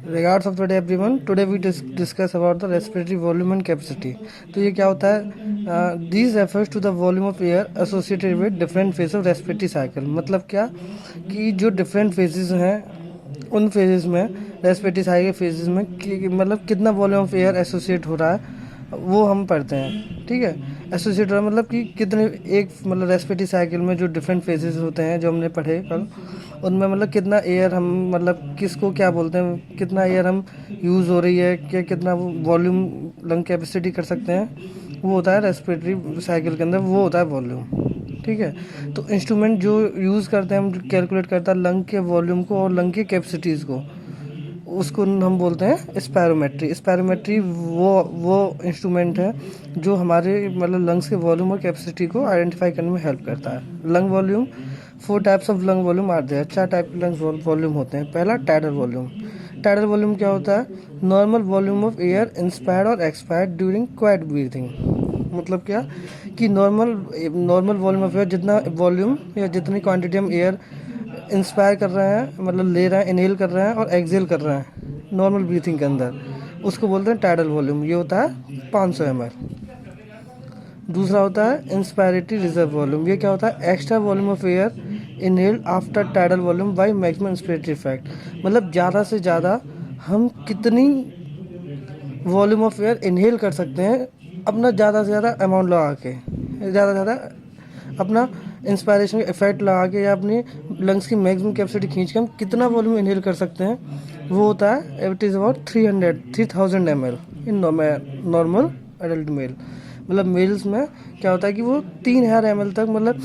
Regards of the day everyone. Today we discuss about the respiratory volume and capacity. तो ये क्या होता है? These refers to the volume of air associated with different phases of respiratory cycle. मतलब क्या कि जो different phases हैं उन phases में respiratory cycle phases में मतलब कितना volume of air associate हो रहा है वो हम पढ़ते हैं। ठीक है, एसोसिएट हो रहा है मतलब कि कितने एक मतलब रेस्पिरेटरी साइकिल में जो डिफरेंट फेजेस होते हैं जो हमने पढ़े कल, उनमें मतलब कितना एयर हम मतलब किसको क्या बोलते हैं, कितना एयर हम यूज़ हो रही है, क्या कितना वॉल्यूम लंग कैपेसिटी कर सकते हैं, वो होता है रेस्पिरेटरी साइकिल के अंदर, वो होता है वॉल्यूम। ठीक है, तो इंस्ट्रूमेंट जो यूज़ करते हैं हम कैलकुलेट करता है लंग के वॉल्यूम को और लंग की कैपेसिटीज़ को, उसको हम बोलते हैं स्पायरोमेट्री। स्पायरोमेट्री वो इंस्ट्रूमेंट है जो हमारे मतलब लंग्स के वॉल्यूम और कैपेसिटी को आइडेंटिफाई करने में हेल्प करता है। Lung volume, 4 types of lung volume are there. 4 type के लंग वॉल्यूम होते हैं। पहला टाइडल वॉल्यूम। टाइडल वॉल्यूम क्या होता है? Normal volume of air inspired और एक्सपायर्ड ड्यूरिंग क्वाइट ब्रीथिंग। मतलब क्या कि नॉर्मल वॉल्यूम ऑफ एयर, जितना वॉल्यूम या जितनी क्वांटिटी हम एयर इंस्पायर कर रहे हैं मतलब ले रहे हैं, इनहेल कर रहे हैं और एक्सहेल कर रहे हैं नॉर्मल ब्रीथिंग के अंदर, उसको बोलते हैं टाइडल वॉल्यूम। ये होता है 500 ml। दूसरा होता है इंस्पायरेटरी रिजर्व वॉल्यूम। ये क्या होता है? Extra volume of air inhaled after tidal volume by maximum inspiratory effect. मतलब ज़्यादा से ज़्यादा हम कितनी वॉल्यूम ऑफ एयर इनहेल कर सकते हैं अपना ज़्यादा से ज़्यादा अमाउंट लगा के, ज़्यादा से ज़्यादा अपना इंस्पायरेशन का इफेक्ट लगा के या अपनी लंग्स की मैक्सिमम कैपेसिटी खींच के हम कितना वॉल्यूम इनहेल कर सकते हैं, वो होता है it is about 3000 ml in normal adult mail. मतलब मेल्स में क्या होता है कि वो 3000 ml तक मतलब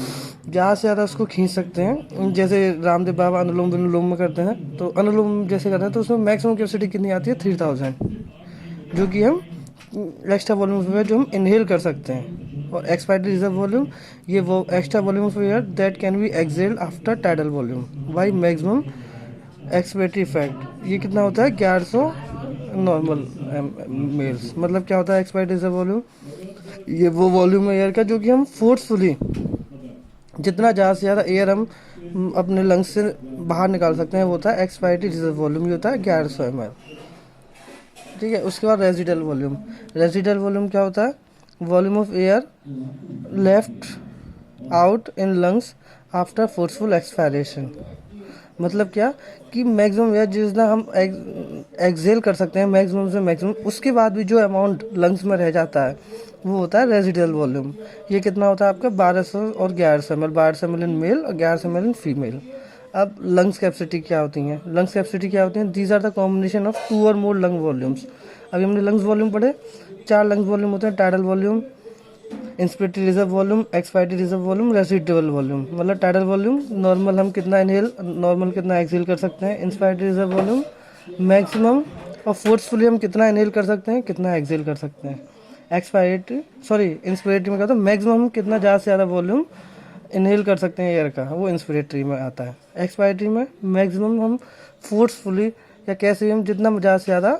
ज़्यादा से ज़्यादा उसको खींच सकते हैं। जैसे रामदेव बाबा अनुलोम विलोम में करते हैं, तो अनुलोम जैसे करते हैं तो उसमें मैक्सिमम कैपेसिटी कितनी आती है? 3000, जो कि हम एक्स्ट्रा वॉल्यूम ऑफ एयर जो हम इनहेल कर सकते हैं। और एक्सपायरेटरी रिजर्व वॉल्यूम, ये वो extra volume of air that can be exhaled after tidal volume by maximum expiratory effect. ये कितना होता है? 1100 नॉर्मल मेल्स। मतलब क्या होता है एक्सपायरेटरी रिजर्व वॉल्यूम? ये वो वॉल्यूम है एयर का जो कि हम फोर्सफुली जितना ज़्यादा से ज़्यादा एयर हम अपने लंग्स से बाहर निकाल सकते हैं, वो होता है एक्सपायरेटरी रिजर्व वॉल्यूम। ये होता है 1100 ml। ठीक है, उसके बाद रेजिडल वॉल्यूम। रेजिडल वॉल्यूम क्या होता है? Volume of air left out in lungs after forceful expiration. मतलब क्या कि मैक्सिमम एयर जितना हम एक्सहेल कर सकते हैं मैक्सिमम से मैक्सिमम, उसके बाद भी जो अमाउंट लंग्स में रह जाता है वो होता है रेजिडल वॉल्यूम। ये कितना होता है आपका? 1200 और 1100 ml। 1200 ml इन मेल और 1100 ml इन फीमेल। अब लंग्स कैपेसिटी क्या होती हैं? लंग्स कैपेसिटी क्या होती हैं? These are the combination of 2 or more lung volumes. अभी हमने लंग्स वॉल्यूम पढ़े, 4 लंग्स वॉल्यूम होते हैं। Tidal volume, inspiratory reserve volume, expiratory reserve volume, residual volume. मतलब टाइडल वॉल्यूम नॉर्मल हम कितना इनहेल, नॉर्मल कितना एक्सहेल कर सकते हैं। इंस्पिरेटरी रिजर्व वॉल्यूम मैक्सिमम और फोर्सफुली हम कितना इनहेल कर सकते हैं, कितना एक्सहेल कर सकते हैं। इंस्पिरेटरी में क्या होता है? मैक्सिमम हम कितना ज़्यादा से ज़्यादा वॉल्यूम इनहेल कर सकते हैं एयर का, वो इंस्पिरेटरी में आता है। एक्सपायरेटरी में मैक्सिमम हम फोर्सफुली या कैसे भी हम जितना ज़्यादा से ज़्यादा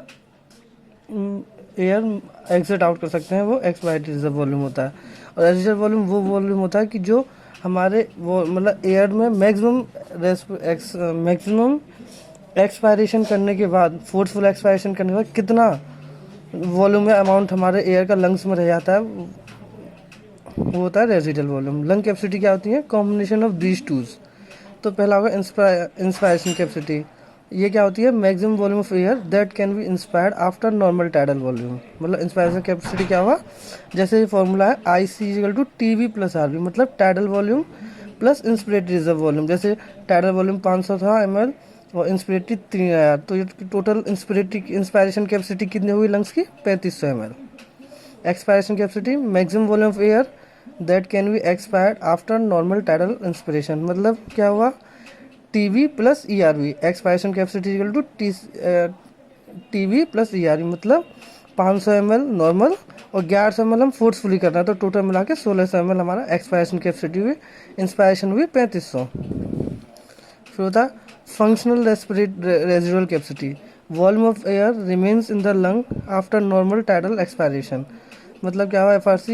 एयर एग्जिट आउट कर सकते हैं, वो एक्सपायरेटरी रिजर्व वॉल्यूम होता है। और रेजिडुअल वॉल्यूम वो वॉल्यूम होता है कि जो हमारे वो मतलब एयर में मैक्सिमम एक्सपायरेशन करने के बाद, फोर्सफुल एक्सपायरेशन करने के बाद कितना वॉल्यूम में अमाउंट हमारे एयर का लंग्स में रह जाता है, वो होता है रेजिडुअल वॉल्यूम। लंग कैपेसिटी क्या होती है? Combination of these twos. तो पहला होगा इंस्पायरेशन कैपेसिटी। ये क्या होती है? Maximum volume of air that can be inspired after normal tidal volume. मतलब इंस्पायरेशन कैपेसिटी क्या होगा? जैसे ये फॉर्मूला है IC = TB+RB, मतलब tidal volume plus inspiratory reserve volume. जैसे टाइडल वॉल्यूम 500 था ml और इंस्पिरेटरी 3000, तो ये टोटल इंस्पायरेशन कैपेसिटी कितनी हुई लंग्स की? 3500 ml। Expiration capacity, maximum volume of air that can be expired after normal tidal inspiration. मतलब क्या हुआ? TB+ERB। एक्सपायरेशन कैपेसिटी TB+ERB, मतलब 500 ml नॉर्मल और 1100 ml हम फोर्सफुली करना है, तो टोटल मिला के 1600 ml हमारा एक्सपायरेशन कैपेसिटी हुई। इंस्पायरेशन हुई 3500। फिर होता है functional residual capacity. Volume of air remains in the lung after normal tidal expiration. मतलब क्या हुआ? FRC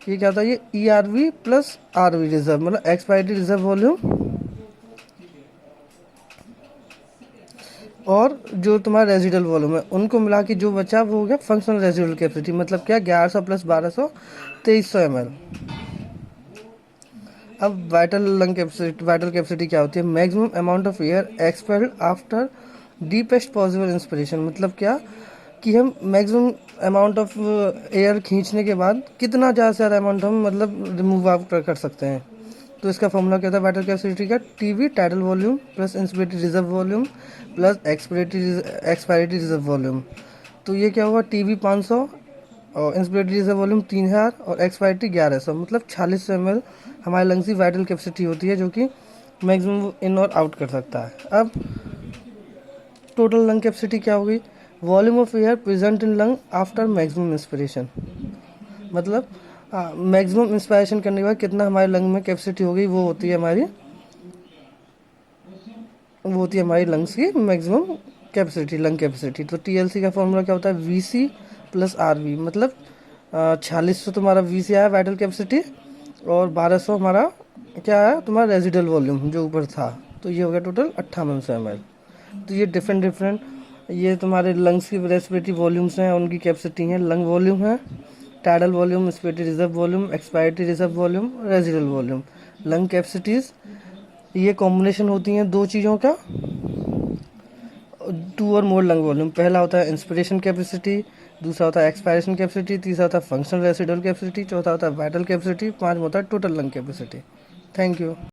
ये क्या होता है? ये ERB+RB रिजर्व, मतलब एक्सपायरेटरी रिजर्व वॉल्यूम और जो तुम्हारा रेजिडल वॉल्यूम है उनको मिला के जो बचा वो हो गया फंक्शनल रेजिडल कैपेसिटी, मतलब क्या 1100 प्लस 1200 2300 ml। अब वाइटल कैपेसिटी क्या होती है? Maximum amount of air expelled after deepest possible inspiration, मतलब क्या कि हम मैक्सिमम अमाउंट ऑफ एयर खींचने के बाद कितना ज़्यादा से ज़्यादा अमाउंट हम मतलब रिमूव आउट कर सकते हैं। तो इसका फॉर्मूला क्या था वाइटल कैपेसिटी का? TV tidal volume plus inspiratory reserve volume plus expiratory reserve volume. तो ये क्या होगा? टीवी 500 और इंस्पिरेटरी रिजर्व वॉल्यूम 3000 और एक्सपायरेटरी 1100, मतलब 4600 ml हमारे लंग्स की वाइटल कैपेसिटी होती है, जो कि मैक्सिमम इन और आउट कर सकता है। अब टोटल लंग कैपेसिटी क्या होगी? Volume of air present in lung after maximum inspiration, मतलब मैक्सिमम इंस्पायरेशन करने के बाद कितना हमारे लंग में कैपेसिटी हो गई, वो होती है हमारी लंग्स की मैक्सिमम कैपेसिटी, लंग कैपेसिटी। तो टीएलसी का फॉर्मूला क्या होता है? वीसी प्लस आरवी, मतलब 4600 तुम्हारा वीसी आया वाइटल कैपेसिटी और 1200 हमारा क्या है तुम्हारा रेजिडल वॉल्यूम जो ऊपर था। तो ये हो गया टोटल 5800 ml। तो ये डिफरेंट ये तुम्हारे लंग्स की रेस्पिरेटरी वॉल्यूम्स हैं, उनकी कैपेसिटी है। लंग वॉल्यूम है, tidal volume, respiratory reserve volume, expiratory reserve volume, residual volume. Lung capacities ये कॉम्बिनेशन होती हैं दो चीज़ों का, 2 और मोर लंग वॉल्यूम। पहला होता है इंस्पिरेशन कैपेसिटी, दूसरा होता है एक्सपायरेशन कैपेसिटी, तीसरा होता है फंक्शनल रेसिडुअल कैपेसिटी, चौथा होता है वाइटल कैपेसिटी, 5 होता है total lung capacity. Thank you.